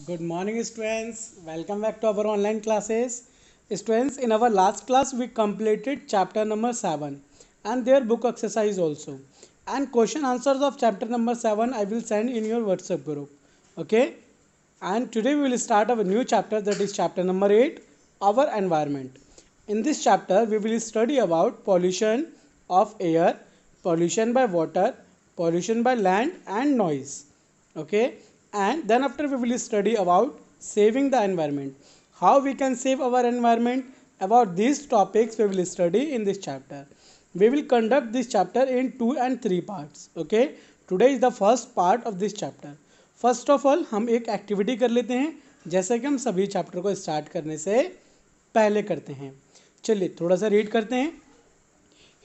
Good morning, students. Welcome back to our online classes. Students, in our last class, we completed chapter number 7 and their book exercise also. And question answers of chapter number 7 I will send in your WhatsApp group. Okay? And today we will start our new chapter, that is chapter number 8, our environment. In this chapter, we will study about pollution of air, pollution by water, pollution by land, and noise. Okay, and then after we will study about saving the environment, how we can save our environment. About these topics we will study in this chapter. We will conduct this chapter in 2 and 3 parts. Okay, today is the first part of this chapter. First of all हम एक activity कर लेते हैं, जैसे कि हम सभी chapter को स्टार्ट करने से पहले करते हैं. चलिए थोड़ा सा रीड करते हैं.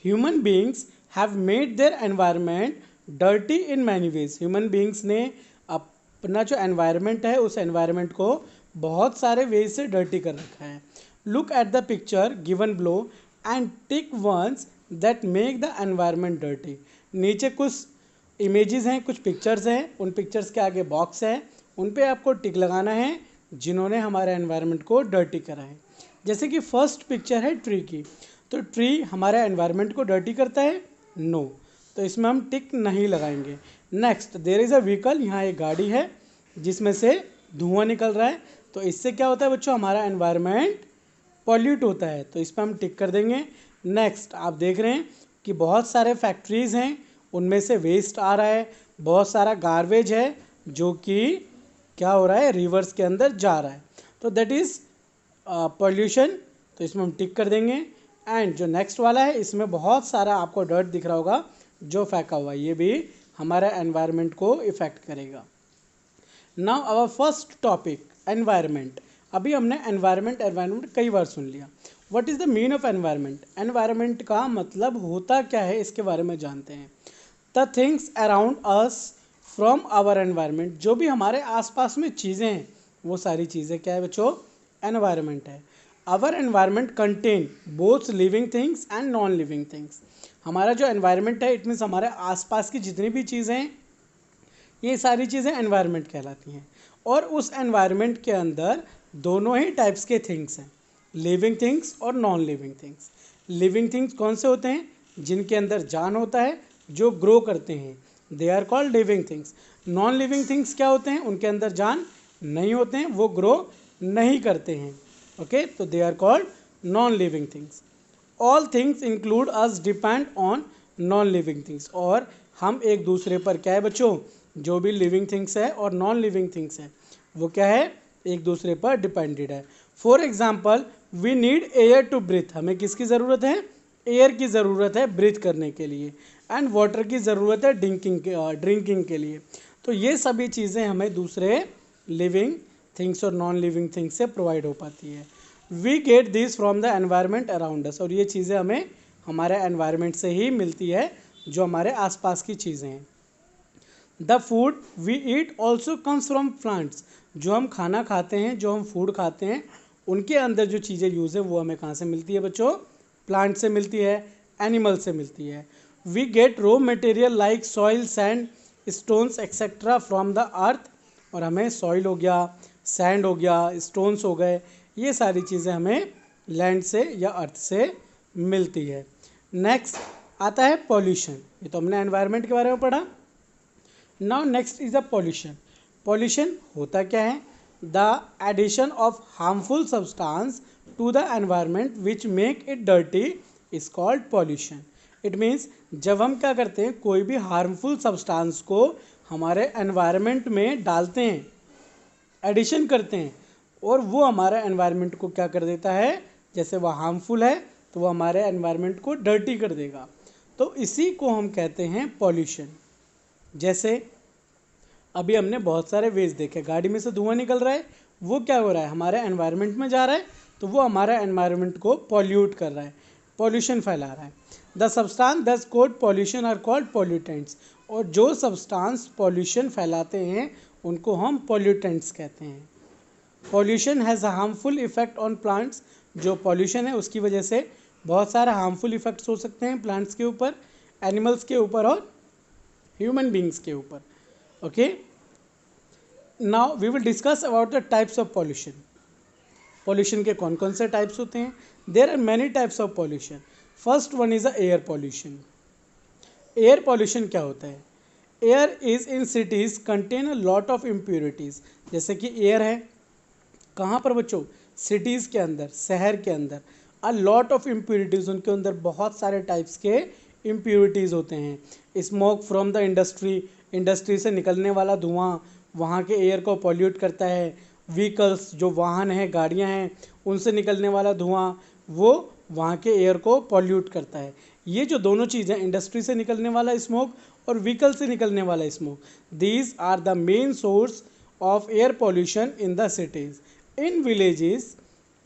Human beings have made their environment dirty in many ways. Human beings ने अपना जो एनवायरनमेंट है उस एनवायरनमेंट को बहुत सारे वेज से डर्टी कर रखा है. Look at the picture given below and tick once that make the environment dirty. नीचे कुछ इमेजेस हैं, कुछ पिक्चर्स हैं, उन पिक्चर्स के आगे बॉक्स है, उन पे आपको टिक लगाना है जिन्होंने हमारे एनवायरनमेंट को डर्टी करा है. जैसे कि फर्स्ट पिक्चर है ट्री की, तो ट्री हमारे एनवायरनमेंट को डर्टी करता है? नो, तो इसमें हम टिक नहीं लगाएंगे. Next, there is a vehicle. यहाँ एक गाड़ी है जिसमें से धुआं निकल रहा है, तो इससे क्या होता है बच्चों, हमारा एनवायरनमेंट पॉल्यूट होता है, तो इस पर हम टिक कर देंगे. नेक्स्ट, आप देख रहे हैं कि बहुत सारे फैक्ट्रीज़ हैं, उनमें से वेस्ट आ रहा है, बहुत सारा गार्बेज है जो कि क्या हो रहा है, रिवर्स के अंदर जा रहा है, तो दैट इज़ पॉल्यूशन, तो इसमें हम टिक कर देंगे. एंड जो नेक्स्ट वाला है, इसमें बहुत सारा आपको डर्ट दिख रहा होगा जो फेंका हुआ है, ये भी हमारे एनवायरनमेंट को इफ़ेक्ट करेगा. Now our first topic, environment. अभी हमने एनवायरनमेंट कई बार सुन लिया. What is the mean of environment? Environment का मतलब होता क्या है, इसके बारे में जानते हैं. The things around us from our environment. जो भी हमारे आसपास में चीज़ें हैं वो सारी चीज़ें क्या है बच्चों, एनवायरनमेंट है. Our environment contain both living things and non living things. हमारा जो एनवायरनमेंट है, इट मीन्स हमारे आसपास की जितनी भी चीज़ें हैं, ये सारी चीज़ें एनवायरनमेंट कहलाती हैं. और उस एनवायरनमेंट के अंदर दोनों ही टाइप्स के थिंग्स हैं, लिविंग थिंग्स और non living things. Living things कौन से होते हैं? जिनके अंदर जान होता है, जो ग्रो करते हैं, they are called living things. Non living things क्या होते हैं? उनके अंदर जान नहीं होते हैं, वो ग्रो नहीं करते हैं. ओके, तो they are called non living things. All things include us depend on non living things. और हम एक दूसरे पर क्या है बच्चों, जो भी लिविंग थिंग्स है और नॉन लिविंग थिंग्स है वो क्या है, एक दूसरे पर डिपेंडेड है. For example, we need air to breathe. हमें किसकी ज़रूरत है? एयर की ज़रूरत है ब्रीथ करने के लिए. एंड वाटर की ज़रूरत है ड्रिंकिंग के लिए. तो ये सभी चीज़ें हमें दूसरे लिविंग थिंग्स और नॉन लिविंग थिंग्स से प्रोवाइड हो पाती है. We get this from the environment around us. और ये चीज़ें हमें हमारे एनवायरनमेंट से ही मिलती है, जो हमारे आसपास की चीज़ें हैं. The food we eat also comes from plants. जो हम खाना खाते हैं, जो हम फूड खाते हैं, उनके अंदर जो चीज़ें यूज़ है वो हमें कहाँ से मिलती है बच्चों? प्लांट से मिलती है, एनिमल से मिलती है. We get raw material like soil, sand, stones etcetera from the earth. और हमें सॉइल हो गया, सैंड हो गया, स्टोन्स हो गए, ये सारी चीज़ें हमें लैंड से या अर्थ से मिलती है. नेक्स्ट आता है पॉल्यूशन. ये तो हमने एनवायरनमेंट के बारे में पढ़ा. Now next is the pollution. Pollution होता क्या है? The addition of harmful substance to the environment which make it dirty is called pollution. It means जब हम क्या करते हैं, कोई भी हार्मफुल सब्सटेंस को हमारे एनवायरनमेंट में डालते हैं, एडिशन करते हैं, और वो हमारे एनवायरनमेंट को क्या कर देता है, जैसे वह हार्मफुल है तो वो हमारे एनवायरनमेंट को डर्टी कर देगा. तो इसी को हम कहते हैं पॉल्यूशन. जैसे अभी हमने बहुत सारे वेज देखे, गाड़ी में से धुआं निकल रहा है, वो क्या हो रहा है, हमारे एनवायरनमेंट में जा रहा है, तो वो हमारे एनवायरनमेंट को पॉल्यूट कर रहा है, पॉल्यूशन फैला रहा है. The substance that cause pollution are called pollutants. और जो सब्सटेंस पॉल्यूशन फैलाते हैं उनको हम पॉल्यूटेंट्स कहते हैं. Pollution has harmful effect on plants. जो पॉल्यूशन है उसकी वजह से बहुत सारे हार्मफुल इफेक्ट्स हो सकते हैं प्लांट्स के ऊपर, एनिमल्स के ऊपर और ह्यूमन बींग्स के ऊपर. Okay, now we will discuss about the types of pollution. Pollution के कौन कौन से टाइप्स होते हैं? There are many types of pollution. First one is the air pollution. Air pollution क्या होता है? Air is in cities contain a lot of impurities. जैसे कि एयर है कहाँ पर बच्चों? सिटीज़ के अंदर, शहर के अंदर। अ लॉट ऑफ इम्प्योरिटीज़, उनके अंदर बहुत सारे टाइप्स के इम्प्योरिटीज़ होते हैं। Smoke from the industry, industry से निकलने वाला धुआं वहाँ के एयर को पॉल्यूट करता है। व्हीकल्स, जो वाहन हैं, गाड़ियाँ हैं, उनसे निकलने वाला धुआं वो वहाँ के एयर को पॉल्यूट करता है। ये जो दोनों चीज़ें, इंडस्ट्री से निकलने वाला स्मोक और व्हीकल से निकलने वाला smoke, these are the main source of air pollution in the cities. In villages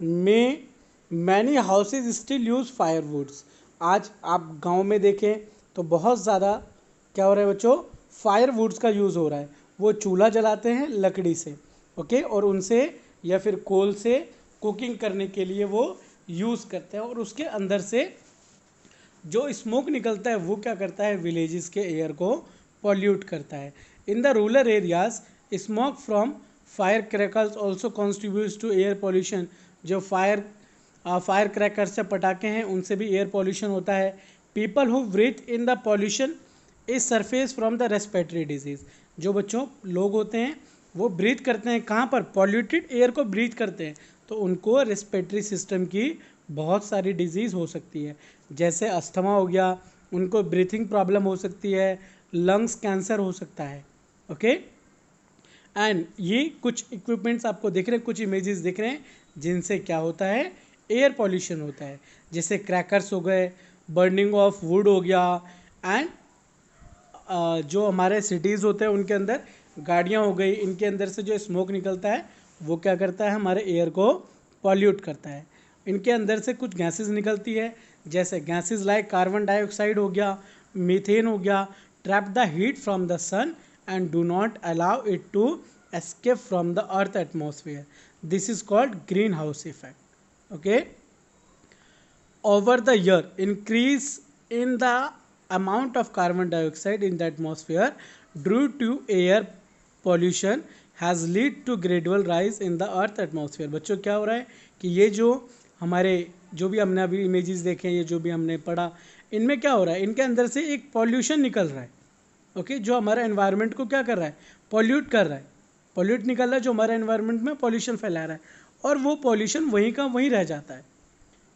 में many houses still use firewoods. आज आप गांव में देखें तो बहुत ज़्यादा क्या हो रहा है बच्चों? फायरवुड्स का यूज़ हो रहा है। वो चूल्हा जलाते हैं लकड़ी से, ओके, और उनसे या फिर कोल से कुकिंग करने के लिए वो यूज़ करते हैं, और उसके अंदर से जो स्मोक निकलता है वो क्या करता है? विलेजेस के एयर को पॉल्यूट करता है। In the rural areas smoke from fire crackers also contributes to air pollution. जो फायर क्रैकर्स से पटाखे हैं उनसे भी एयर पॉल्यूशन होता है। People who breathe in the pollution is suffers from the respiratory disease. जो बच्चों लोग होते हैं वो ब्रीथ करते हैं कहाँ पर? पॉल्यूटेड एयर को ब्रीथ करते हैं, तो उनको रेस्पिरेटरी सिस्टम की बहुत सारी डिजीज़ हो सकती है। जैसे अस्थमा हो गया, उनको ब्रीथिंग प्रॉब्लम हो सकती है, लंग्स कैंसर हो सकता है, ओके। एंड ये कुछ इक्विपमेंट्स आपको दिख रहे हैं, कुछ इमेजेस दिख रहे हैं जिनसे क्या होता है? एयर पॉल्यूशन होता है। जैसे क्रैकर्स हो गए, बर्निंग ऑफ वुड हो गया, एंड जो हमारे सिटीज़ होते हैं उनके अंदर गाड़ियाँ हो गई, इनके अंदर से जो स्मोक निकलता है वो क्या करता है? हमारे एयर को पॉल्यूट करता है। इनके अंदर से कुछ गैसेस निकलती है, जैसे गैसेस लाइक कार्बन डाइऑक्साइड हो गया, मीथेन हो गया, trap the heat from the sun and do not allow it to escape from the earth atmosphere. This is called greenhouse effect, okay. Over the year, increase in the amount of carbon dioxide in the atmosphere due to air pollution has lead to gradual rise in the earth atmosphere. बच्चों क्या हो रहा है कि ये जो हमारे जो भी हमने अभी इमेजेस देखे, ये जो भी हमने पढ़ा, इनमें क्या हो रहा है? इनके अंदर से एक पॉल्यूशन निकल रहा है, ओके, जो हमारे एनवायरनमेंट को क्या कर रहा है? पॉल्यूट कर रहा है। पॉल्यूट निकल रहा है जो हमारे एनवायरनमेंट में पॉल्यूशन फैला रहा है, और वो पॉल्यूशन वहीं का वहीं रह जाता है,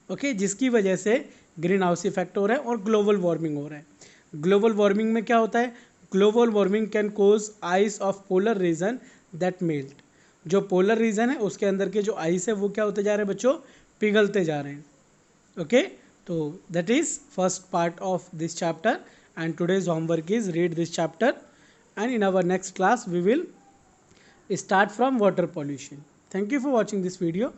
ओके, जिसकी वजह से ग्रीन हाउस इफेक्ट हो रहा है और ग्लोबल वार्मिंग हो रहा है। ग्लोबल वार्मिंग में क्या होता है? Global warming can cause ice of polar region that melt. जो पोलर रीजन है उसके अंदर के जो आइस है वो क्या होते जा रहे हैं बच्चों? पिघलते जा रहे हैं, ओके। तो that is first part of this chapter, and today's homework is read this chapter, and in our next class we will start from water pollution. Thank you for watching this video.